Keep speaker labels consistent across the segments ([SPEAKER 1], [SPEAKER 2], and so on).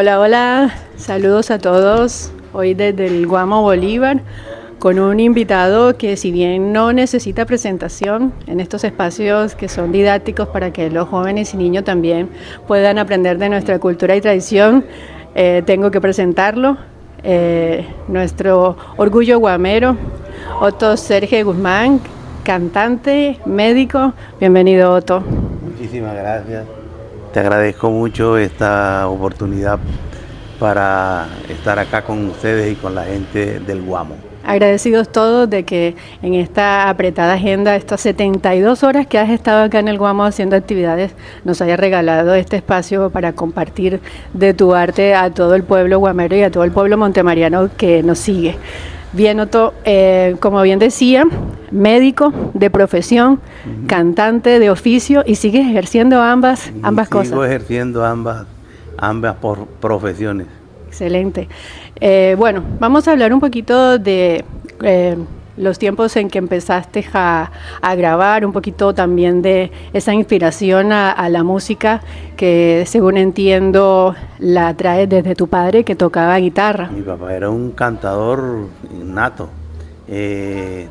[SPEAKER 1] Hola, hola, saludos a todos. Hoy desde el Guamo Bolívar con un invitado que si bien no necesita presentación en estos espacios que son didácticos para que los jóvenes y niños también puedan aprender de nuestra cultura y tradición, tengo que presentarlo, nuestro orgullo guamero, Otto Sergio Guzmán, cantante, médico. Bienvenido, Otto.
[SPEAKER 2] Muchísimas gracias. Te agradezco mucho esta oportunidad para estar acá con ustedes y con la gente del Guamo.
[SPEAKER 1] Agradecidos todos de que en esta apretada agenda, estas 72 horas que has estado acá en el Guamo haciendo actividades, nos hayas regalado este espacio para compartir de tu arte a todo el pueblo guamero y a todo el pueblo montemariano que nos sigue. Bien, Otto, como bien decía, médico de profesión, cantante de oficio, y sigues ejerciendo ambas cosas.
[SPEAKER 2] Sigo ejerciendo ambas profesiones.
[SPEAKER 1] Excelente. Bueno, vamos a hablar un poquito de los tiempos en que empezaste a grabar, un poquito también de esa inspiración a la música que, según entiendo, la traes desde tu padre que tocaba guitarra.
[SPEAKER 2] Mi papá era un cantador nato.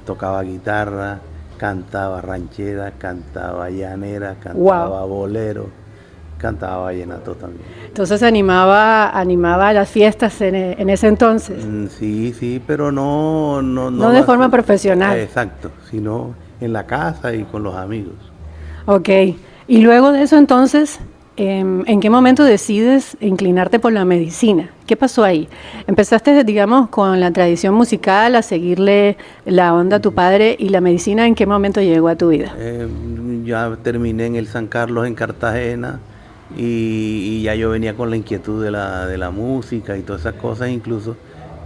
[SPEAKER 2] Tocaba guitarra, cantaba ranchera, cantaba llanera, cantaba bolero, cantaba vallenato también.
[SPEAKER 1] Entonces animaba a las fiestas en ese entonces.
[SPEAKER 2] Sí, pero no
[SPEAKER 1] de forma profesional.
[SPEAKER 2] Exacto, sino en la casa y con los amigos.
[SPEAKER 1] Ok, y luego de eso entonces, ¿en qué momento decides inclinarte por la medicina? ¿Qué pasó ahí? ¿Empezaste, digamos, con la tradición musical a seguirle la onda a tu padre, y la medicina en qué momento llegó a tu vida?
[SPEAKER 2] Ya terminé en el San Carlos en Cartagena y ya yo venía con la inquietud de la música y todas esas cosas incluso,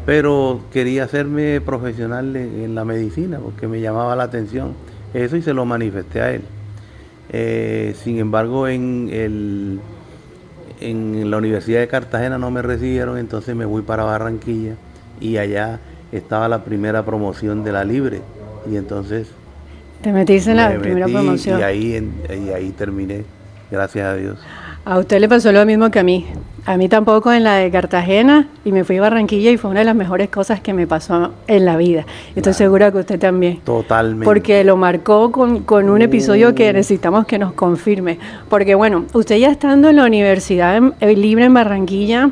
[SPEAKER 2] pero quería hacerme profesional en la medicina porque me llamaba la atención eso y se lo manifesté a él. Sin embargo, en la Universidad de Cartagena no me recibieron, entonces me voy para Barranquilla y allá estaba la primera promoción de la Libre y entonces
[SPEAKER 1] te metiste en la primera promoción
[SPEAKER 2] y ahí terminé, gracias a Dios.
[SPEAKER 1] A usted le pasó lo mismo que a mí tampoco en la de Cartagena, y me fui a Barranquilla y fue una de las mejores cosas que me pasó en la vida. Estoy segura que usted también.
[SPEAKER 2] Totalmente.
[SPEAKER 1] Porque lo marcó con un episodio que necesitamos que nos confirme. Porque bueno, usted ya estando en la Universidad Libre en Barranquilla,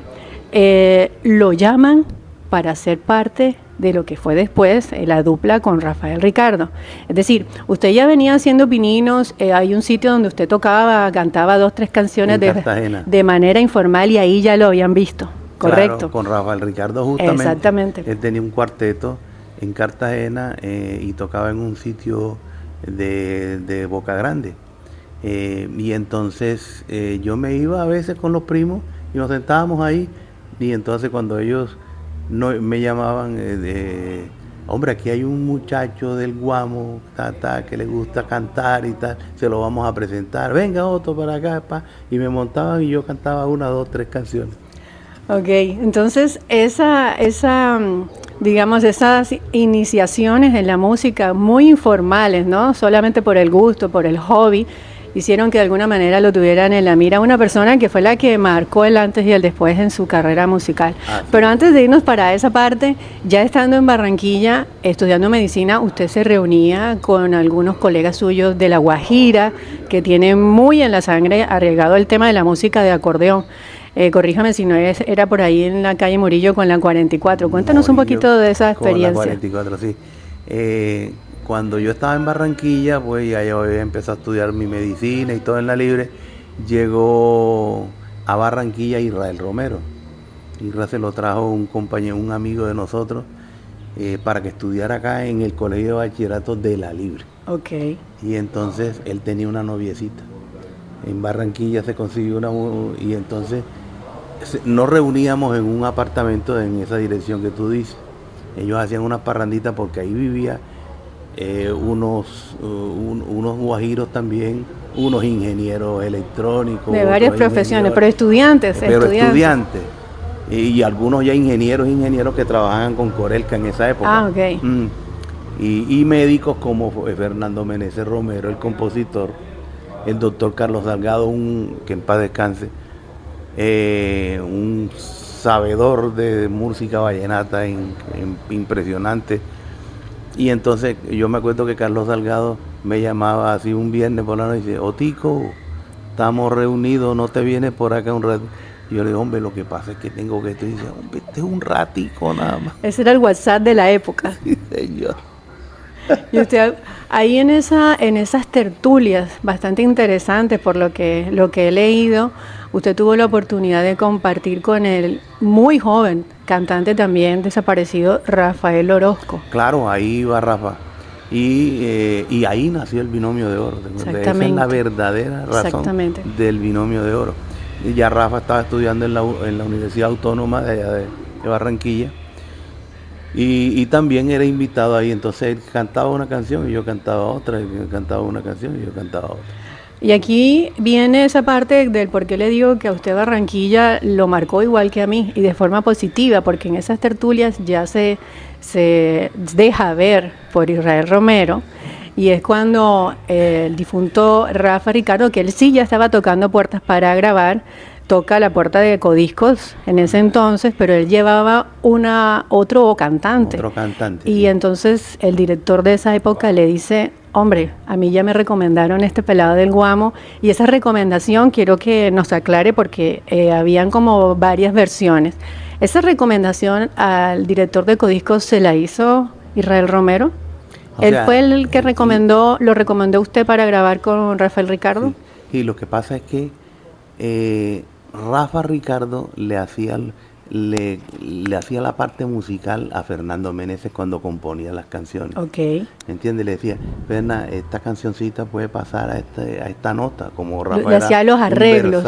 [SPEAKER 1] lo llaman para ser parte de lo que fue después la dupla con Rafael Ricardo. Es decir, usted ya venía haciendo pininos, hay un sitio donde usted cantaba 2, 3 canciones de manera informal, y ahí ya lo habían visto, ¿correcto?
[SPEAKER 2] Claro, con Rafael Ricardo justamente.
[SPEAKER 1] Exactamente.
[SPEAKER 2] Él tenía un cuarteto en Cartagena y tocaba en un sitio de Boca Grande. Y entonces yo me iba a veces con los primos y nos sentábamos ahí, y entonces cuando ellos me llamaban, hombre, aquí hay un muchacho del Guamo que le gusta cantar y tal, se lo vamos a presentar, venga Otto para acá, y me montaban y yo cantaba 1, 2, 3 canciones.
[SPEAKER 1] Ok, entonces digamos, esas iniciaciones en la música muy informales, ¿no? Solamente por el gusto, por el hobby, hicieron que de alguna manera lo tuvieran en la mira una persona que fue la que marcó el antes y el después en su carrera musical. Pero antes de irnos para esa parte, ya estando en Barranquilla, estudiando medicina, usted se reunía con algunos colegas suyos de La Guajira, que tienen muy en la sangre arraigado el tema de la música de acordeón. Corríjame si no era por ahí en la calle Murillo con la 44. Cuéntanos un poquito de esa experiencia.
[SPEAKER 2] Con la 44, sí. Cuando yo estaba en Barranquilla, pues ya yo había empezado a estudiar mi medicina y todo en la Libre, llegó a Barranquilla Israel Romero. Israel se lo trajo un compañero, un amigo de nosotros, para que estudiara acá en el Colegio de Bachillerato de la Libre.
[SPEAKER 1] Ok.
[SPEAKER 2] Y entonces él tenía una noviecita. En Barranquilla se consiguió y entonces nos reuníamos en un apartamento en esa dirección que tú dices. Ellos hacían unas parranditas porque ahí vivía unos guajiros también, unos ingenieros electrónicos.
[SPEAKER 1] De varias profesiones, pero estudiantes.
[SPEAKER 2] Y algunos ya ingenieros que trabajaban con Corelca en esa época.
[SPEAKER 1] Ah, ok.
[SPEAKER 2] Y médicos como Fernando Meneses Romero, el compositor, el doctor Carlos Salgado, que en paz descanse, un sabedor de música vallenata impresionante. Y entonces yo me acuerdo que Carlos Salgado me llamaba así un viernes por la noche y dice, Otico, estamos reunidos, no te vienes por acá un rato. Y yo le digo, hombre, lo que pasa es que tengo que... Y dice, hombre, este es un ratico nada más.
[SPEAKER 1] Ese era el WhatsApp de la época.
[SPEAKER 2] Sí, señor.
[SPEAKER 1] Y usted ahí en esas tertulias bastante interesantes por lo que he leído, usted tuvo la oportunidad de compartir con el muy joven cantante también desaparecido Rafael Orozco.
[SPEAKER 2] Claro, ahí iba Rafa. Y ahí nació el binomio de oro. Esa es la verdadera razón del binomio de oro. Y ya Rafa estaba estudiando en la Universidad Autónoma de allá de Barranquilla. Y también era invitado ahí, entonces él cantaba una canción y yo cantaba otra, y él cantaba una canción y yo cantaba otra.
[SPEAKER 1] Y aquí viene esa parte del por qué le digo que a usted Barranquilla lo marcó igual que a mí y de forma positiva, porque en esas tertulias ya se deja ver por Israel Romero, y es cuando el difunto Rafa Ricardo, que él sí ya estaba tocando puertas para grabar, toca la puerta de Codiscos en ese entonces, pero él llevaba otro cantante.
[SPEAKER 2] Otro cantante.
[SPEAKER 1] Y
[SPEAKER 2] sí.
[SPEAKER 1] Entonces el director de esa época le dice, hombre, a mí ya me recomendaron este pelado del Guamo, y esa recomendación quiero que nos aclare porque habían como varias versiones. ¿Esa recomendación al director de Codiscos se la hizo Israel Romero? ¿Él fue el que lo recomendó usted para grabar con Rafael Ricardo?
[SPEAKER 2] Sí. Y lo que pasa es que Rafa Ricardo le hacía la parte musical a Fernando Meneses cuando componía las canciones.
[SPEAKER 1] Okay.
[SPEAKER 2] ¿Entiendes? Le decía, Ferna, esta cancioncita puede pasar a esta nota, como Rafa
[SPEAKER 1] le hacía los arreglos.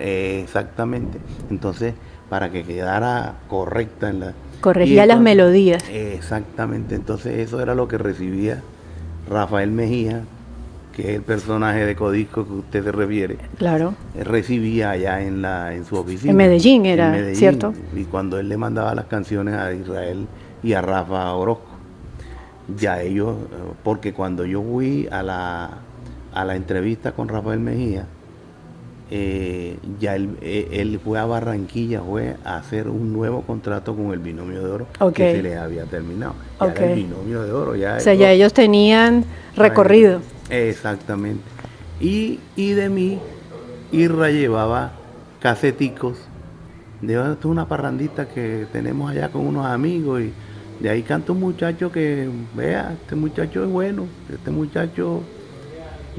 [SPEAKER 2] Exactamente. Entonces, para que quedara correcta en la...
[SPEAKER 1] Corregía las melodías.
[SPEAKER 2] Exactamente. Entonces, eso era lo que recibía Rafael Mejía, que es el personaje de Codisco que usted se refiere.
[SPEAKER 1] Claro.
[SPEAKER 2] Él recibía allá en su oficina.
[SPEAKER 1] En Medellín era, ¿cierto?
[SPEAKER 2] Y cuando él le mandaba las canciones a Israel y a Rafa Orozco, ya ellos, porque cuando yo fui a la entrevista con Rafael Mejía, ya él fue a Barranquilla, fue a hacer un nuevo contrato con el Binomio de Oro,
[SPEAKER 1] okay,
[SPEAKER 2] que se les había terminado. Ya
[SPEAKER 1] okay,
[SPEAKER 2] era el Binomio de Oro. Ya
[SPEAKER 1] o sea, ya ellos tenían recorrido.
[SPEAKER 2] Exactamente. Y de mí, Irra llevaba caseticos de una parrandita que tenemos allá con unos amigos, y de ahí canta un muchacho que, vea, este muchacho es bueno, este muchacho,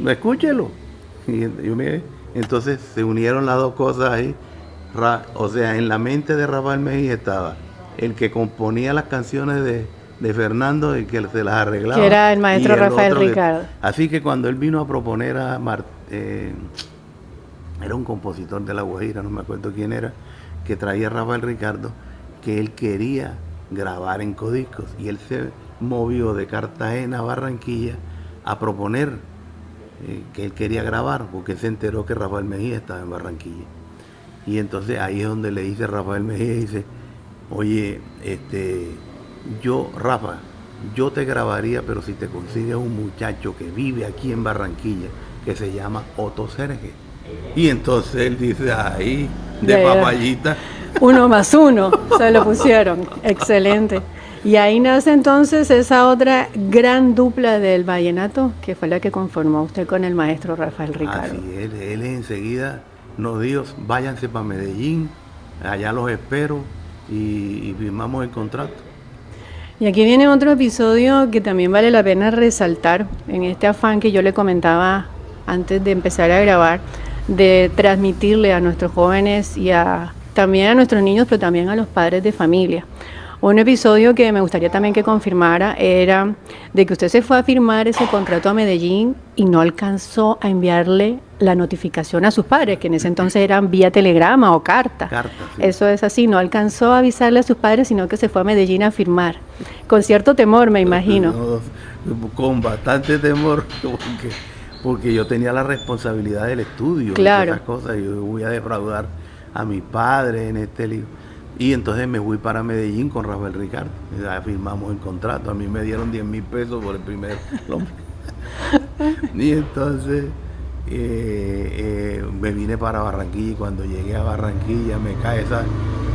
[SPEAKER 2] escúchelo. Y entonces se unieron las dos cosas ahí. O sea, en la mente de Rafael Mejía estaba el que componía las canciones de Fernando y que se las arreglaba.
[SPEAKER 1] Que era el maestro Rafael Ricardo.
[SPEAKER 2] Así que cuando él vino a proponer era un compositor de La Guajira, no me acuerdo quién era, que traía a Rafael Ricardo, que él quería grabar en Codiscos, y él se movió de Cartagena a Barranquilla a proponer que él quería grabar, porque él se enteró que Rafael Mejía estaba en Barranquilla. Y entonces ahí es donde le dice Rafael Mejía, dice, oye, Rafa, yo te grabaría, pero si te consigues un muchacho que vive aquí en Barranquilla, que se llama Otto Serge. Y entonces él dice, ahí, de papayita.
[SPEAKER 1] 1 más 1, se lo pusieron. Excelente. Y ahí nace entonces esa otra gran dupla del vallenato, que fue la que conformó usted con el maestro Rafael Ricardo.
[SPEAKER 2] Así es, él enseguida nos dijo, váyanse para Medellín, allá los espero, y firmamos el contrato.
[SPEAKER 1] Y aquí viene otro episodio que también vale la pena resaltar, en este afán que yo le comentaba antes de empezar a grabar, de transmitirle a nuestros jóvenes y también a nuestros niños, pero también a los padres de familia. Un episodio que me gustaría también que confirmara era de que usted se fue a firmar ese contrato a Medellín y no alcanzó a enviarle la notificación a sus padres, que en ese entonces eran vía telegrama o carta.
[SPEAKER 2] Sí.
[SPEAKER 1] Eso es así, no alcanzó a avisarle a sus padres, sino que se fue a Medellín a firmar. Con cierto temor, me imagino.
[SPEAKER 2] No, con bastante temor, porque yo tenía la responsabilidad del estudio.
[SPEAKER 1] Claro.
[SPEAKER 2] Y esas cosas, yo voy a defraudar a mis padres en este lío. Y entonces me fui para Medellín con Rafael Ricardo. Ya firmamos el contrato. A mí me dieron 10,000 pesos por el primer. Y entonces me vine para Barranquilla y cuando llegué a Barranquilla me cae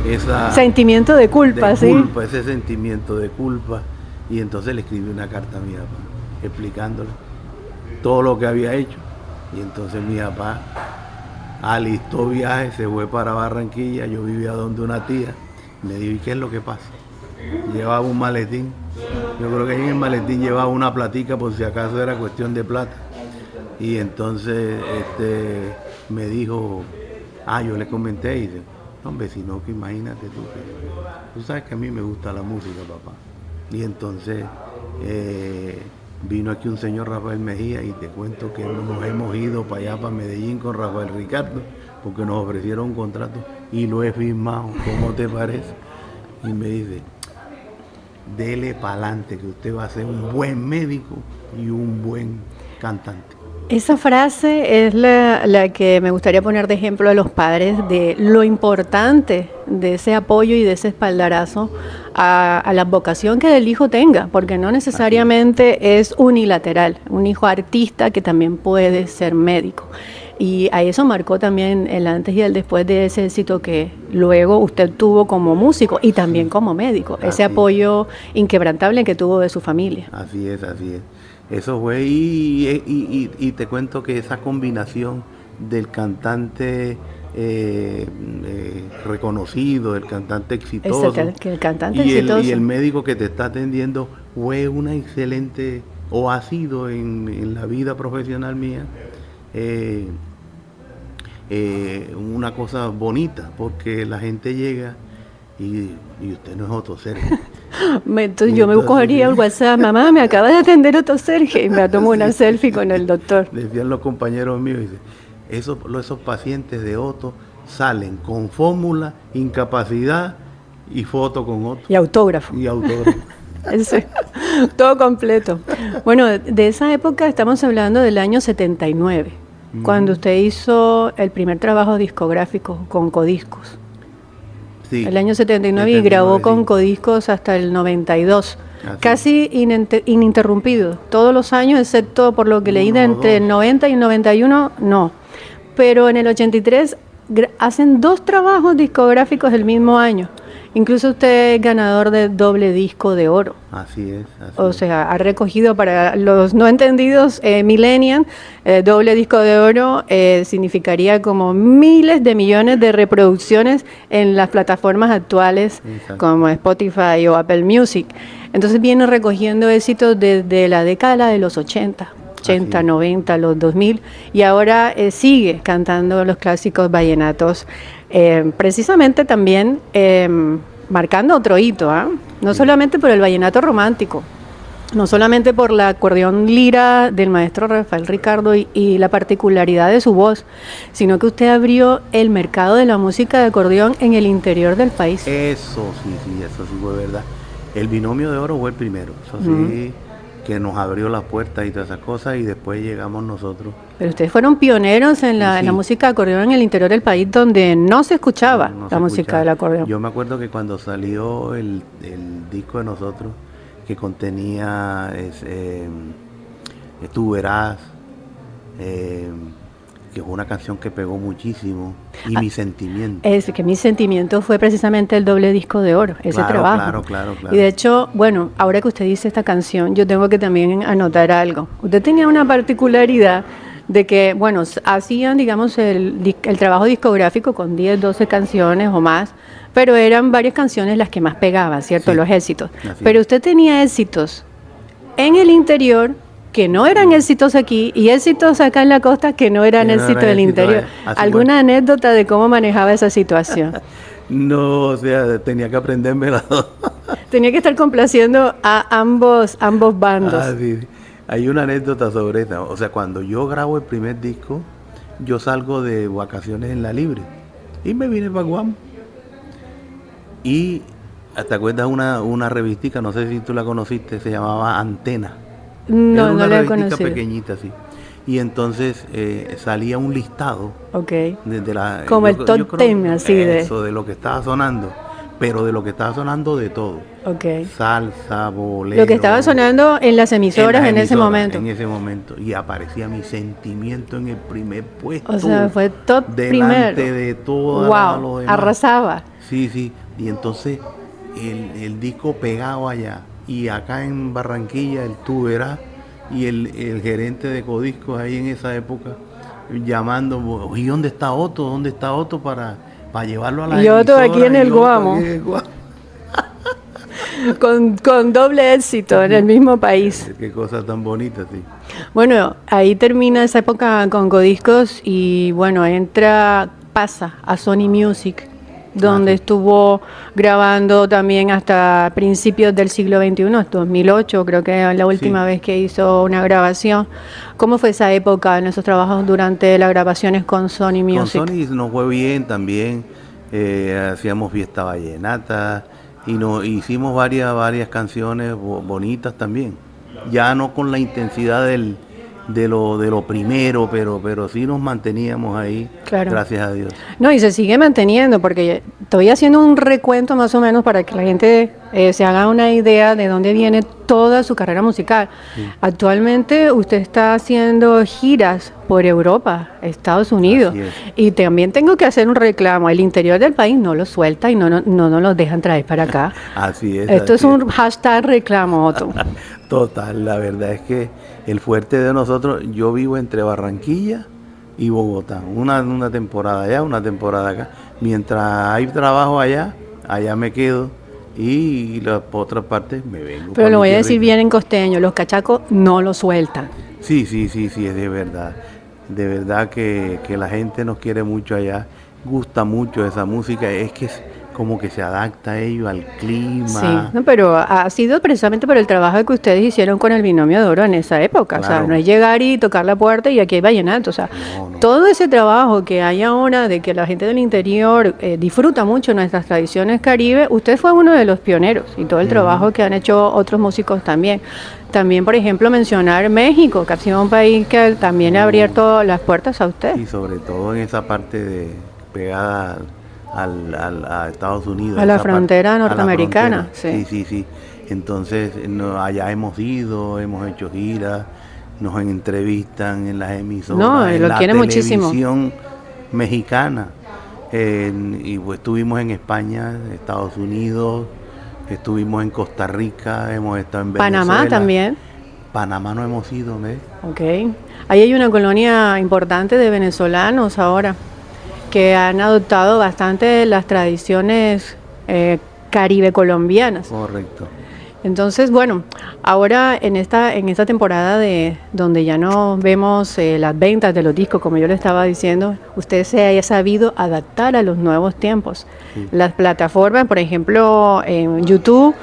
[SPEAKER 2] esa
[SPEAKER 1] Sentimiento de culpa, ¿sí?
[SPEAKER 2] Ese sentimiento de culpa. Y entonces le escribí una carta a mi papá explicándole todo lo que había hecho. Y entonces mi papá alistó viaje, se fue para Barranquilla, yo vivía donde una tía. Me dijo, ¿y qué es lo que pasa? Llevaba un maletín. Yo creo que ahí en el maletín llevaba una platica por si acaso era cuestión de plata. Y entonces me dijo, yo le comenté y dice, hombre, si no, que imagínate tú sabes que a mí me gusta la música, papá. Y entonces vino aquí un señor Rafael Mejía y te cuento que nos hemos ido para allá, para Medellín con Rafael Ricardo, porque nos ofrecieron un contrato y lo he firmado, ¿cómo te parece? Y me dice, dele para adelante, que usted va a ser un buen médico y un buen cantante.
[SPEAKER 1] Esa frase es la que me gustaría poner de ejemplo a los padres de lo importante de ese apoyo y de ese espaldarazo a la vocación que el hijo tenga, porque no necesariamente es unilateral. Un hijo artista que también puede ser médico. Y a eso marcó también el antes y el después de ese éxito que luego usted tuvo como músico y también como médico. Ese apoyo inquebrantable que tuvo de su familia.
[SPEAKER 2] Así es. Eso fue, y te cuento que esa combinación del cantante reconocido, del cantante exitoso,
[SPEAKER 1] el cantante exitoso
[SPEAKER 2] y el médico que te está atendiendo fue una excelente, o ha sido en la vida profesional mía, una cosa bonita, porque la gente llega y usted no es Otto Sergio.
[SPEAKER 1] Entonces yo me cogería el WhatsApp, mamá, me acaba de atender Otto Sergio, y me tomo una selfie con el doctor.
[SPEAKER 2] Decían los compañeros míos, dice, esos pacientes de Otto salen con fórmula, incapacidad y foto con Otto.
[SPEAKER 1] Y autógrafo. Eso, todo completo. Bueno, de esa época estamos hablando del año 79, cuando usted hizo el primer trabajo discográfico con Codiscos. Sí, el año 79 y grabó con Codiscos hasta el 92. Casi ininterrumpido, todos los años, excepto por lo que leí de entre el 90 y el 91, no. Pero en el 83 hacen 2 trabajos discográficos el mismo año. Incluso usted es ganador de doble disco de oro.
[SPEAKER 2] Así es.
[SPEAKER 1] O sea, ha recogido, para los no entendidos, millennial, doble disco de oro significaría como miles de millones de reproducciones en las plataformas actuales. Exacto. Como Spotify o Apple Music. Entonces viene recogiendo éxitos desde la década de los 80, 90, los 2000, y ahora sigue cantando los clásicos vallenatos. Precisamente también marcando otro hito, no solamente por el vallenato romántico, no solamente por la acordeón lira del maestro Rafael Ricardo y la particularidad de su voz, sino que usted abrió el mercado de la música de acordeón en el interior del país.
[SPEAKER 2] Eso sí fue verdad. El binomio de oro fue el primero, eso sí, que nos abrió las puertas y todas esas cosas, y después llegamos nosotros.
[SPEAKER 1] Pero ustedes fueron pioneros en la música de acordeón en el interior del país, donde no se escuchaba la música del acordeón.
[SPEAKER 2] Yo me acuerdo que cuando salió el disco de nosotros, que contenía Tú Verás, que fue una canción que pegó muchísimo, y Mi Sentimiento.
[SPEAKER 1] Es que Mi Sentimiento fue precisamente el doble disco de oro, ese trabajo.
[SPEAKER 2] Claro.
[SPEAKER 1] Y de hecho, bueno, ahora que usted dice esta canción, yo tengo que también anotar algo. Usted tenía una particularidad de que, bueno, hacían, digamos, el trabajo discográfico con 10, 12 canciones o más, pero eran varias canciones las que más pegaban, ¿cierto? Sí, los éxitos. Pero usted tenía éxitos en el interior que no eran éxitos aquí, y éxitos acá en la costa que no eran éxitos del interior. ¿Alguna anécdota de cómo manejaba esa situación?
[SPEAKER 2] No, o sea, tenía que aprenderme las dos.
[SPEAKER 1] Tenía que estar complaciendo a ambos bandos.
[SPEAKER 2] Sí. Hay una anécdota sobre esta. O sea, cuando yo grabo el primer disco, yo salgo de vacaciones en La Libre y me vine para Guam. Y te acuerdas una revistica, no sé si tú la conociste, se llamaba Antena.
[SPEAKER 1] No la he conocido.
[SPEAKER 2] Una revistica pequeñita así. Y entonces salía un listado.
[SPEAKER 1] Ok.
[SPEAKER 2] De
[SPEAKER 1] como el top 10, así de...
[SPEAKER 2] Eso, de lo que estaba sonando. pero de lo que estaba sonando de todo.
[SPEAKER 1] Ok.
[SPEAKER 2] Salsa, bolero.
[SPEAKER 1] Lo que estaba sonando en las emisoras en ese momento.
[SPEAKER 2] En ese momento. Y aparecía Mi Sentimiento en el primer puesto.
[SPEAKER 1] O sea, fue top
[SPEAKER 2] delante
[SPEAKER 1] primero.
[SPEAKER 2] de todo
[SPEAKER 1] Wow,
[SPEAKER 2] lo demás.
[SPEAKER 1] arrasaba.
[SPEAKER 2] Sí, sí. Y entonces el disco pegado allá. Y acá en Barranquilla, el Tú Verás, y el gerente de Codiscos ahí en esa época, llamando, ¿y dónde está Otto? ¿Dónde está Otto para llevarlo a la
[SPEAKER 1] Y Otto
[SPEAKER 2] emisora?
[SPEAKER 1] aquí en el
[SPEAKER 2] Y Otto
[SPEAKER 1] Guamo.
[SPEAKER 2] aquí en el Guamo.
[SPEAKER 1] Con doble éxito en el mismo país.
[SPEAKER 2] Qué cosa tan bonita, sí.
[SPEAKER 1] Bueno, ahí termina esa época con Codiscos y bueno, pasa a Sony Music, donde
[SPEAKER 2] sí.
[SPEAKER 1] estuvo grabando también hasta principios del siglo XXI, 2008, creo que es la última vez que hizo una grabación. ¿Cómo fue esa época en esos trabajos durante las grabaciones con Sony Music?
[SPEAKER 2] Con Sony nos fue bien también, hacíamos fiesta vallenata y hicimos varias canciones bonitas también. Ya no con la intensidad de lo primero, pero sí nos manteníamos ahí, claro. Gracias a Dios.
[SPEAKER 1] No, y se sigue manteniendo, porque estoy haciendo un recuento más o menos para que la gente se haga una idea de dónde viene toda su carrera musical. Sí. Actualmente usted está haciendo giras por Europa, Estados Unidos, y también tengo que hacer un reclamo. El interior del país no lo suelta y no nos lo dejan traer para acá.
[SPEAKER 2] Así es.
[SPEAKER 1] Esto es un hashtag reclamo, Otto.
[SPEAKER 2] Total, la verdad es que el fuerte de nosotros, yo vivo entre Barranquilla y Bogotá, una temporada allá, una temporada acá. Mientras hay trabajo allá me quedo y las otras partes me vengo.
[SPEAKER 1] Pero lo voy a decir bien en costeño, los cachacos no lo sueltan.
[SPEAKER 2] Sí, es de verdad. De verdad que la gente nos quiere mucho allá, gusta mucho esa música, es que como que se adapta a ello, al clima.
[SPEAKER 1] Sí, no, pero ha sido precisamente por el trabajo que ustedes hicieron con el Binomio de Oro en esa época. Claro. O sea, no es llegar y tocar la puerta y aquí hay vallenato. O sea, no. Todo ese trabajo que hay ahora de que la gente del interior disfruta mucho nuestras tradiciones caribe, usted fue uno de los pioneros y todo el trabajo que han hecho otros músicos también. También, por ejemplo, mencionar México, que ha sido un país que también ha abierto las puertas a usted.
[SPEAKER 2] Y sobre todo en esa parte pegada a Estados Unidos.
[SPEAKER 1] A la frontera norteamericana.
[SPEAKER 2] Sí. Entonces, allá hemos ido, hemos hecho giras, nos entrevistan en las emisoras, en la televisión muchísimo. Mexicana. Y pues estuvimos en España, Estados Unidos, estuvimos en Costa Rica, hemos estado en Venezuela.
[SPEAKER 1] Panamá también.
[SPEAKER 2] Panamá no hemos ido, ¿ves?
[SPEAKER 1] Ok. Ahí hay una colonia importante de venezolanos ahora, que han adoptado bastante las tradiciones caribe colombianas.
[SPEAKER 2] Correcto.
[SPEAKER 1] Entonces, bueno, ahora en esta temporada donde ya no vemos las ventas de los discos, como yo le estaba diciendo, usted se haya sabido adaptar a los nuevos tiempos. Sí. Las plataformas, por ejemplo, en YouTube,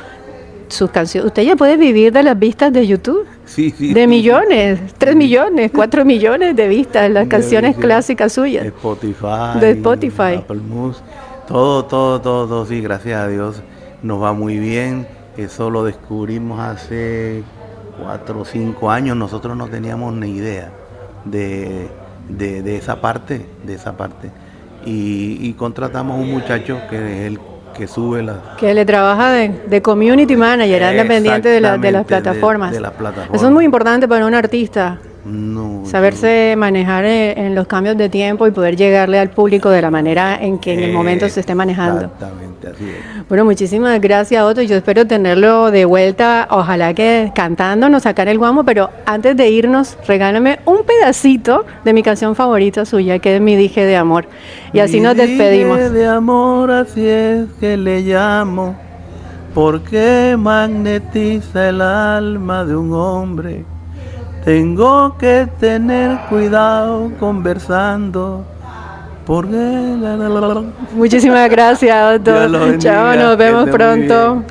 [SPEAKER 1] sus canciones, usted ya puede vivir de las vistas de YouTube.
[SPEAKER 2] Sí.
[SPEAKER 1] De millones, 3 millones, 4 millones de vistas, las canciones clásicas suyas.
[SPEAKER 2] De Spotify. Apple Music, todo, sí, gracias a Dios nos va muy bien. Eso lo descubrimos hace 4 o 5 años, nosotros no teníamos ni idea de esa parte, y contratamos un muchacho que es el que sube que
[SPEAKER 1] le trabaja de community manager, anda pendiente de las plataformas.
[SPEAKER 2] De las plataformas.
[SPEAKER 1] Eso es muy importante para un artista.
[SPEAKER 2] No,
[SPEAKER 1] saberse manejar en los cambios de tiempo y poder llegarle al público de la manera en que en el momento se esté manejando.
[SPEAKER 2] Exactamente, así es.
[SPEAKER 1] Bueno, muchísimas gracias, Otto. Yo espero tenerlo de vuelta, ojalá que cantándonos acá en el Guamo, pero antes de irnos, regálame un pedacito de mi canción favorita suya, que es Mi Dije de Amor. Y así nos despedimos.
[SPEAKER 2] Mi dije de amor, así es que le llamo, porque magnetiza el alma de un hombre. Tengo que tener cuidado conversando, porque...
[SPEAKER 1] Muchísimas gracias, Otto. Chao, nos vemos pronto.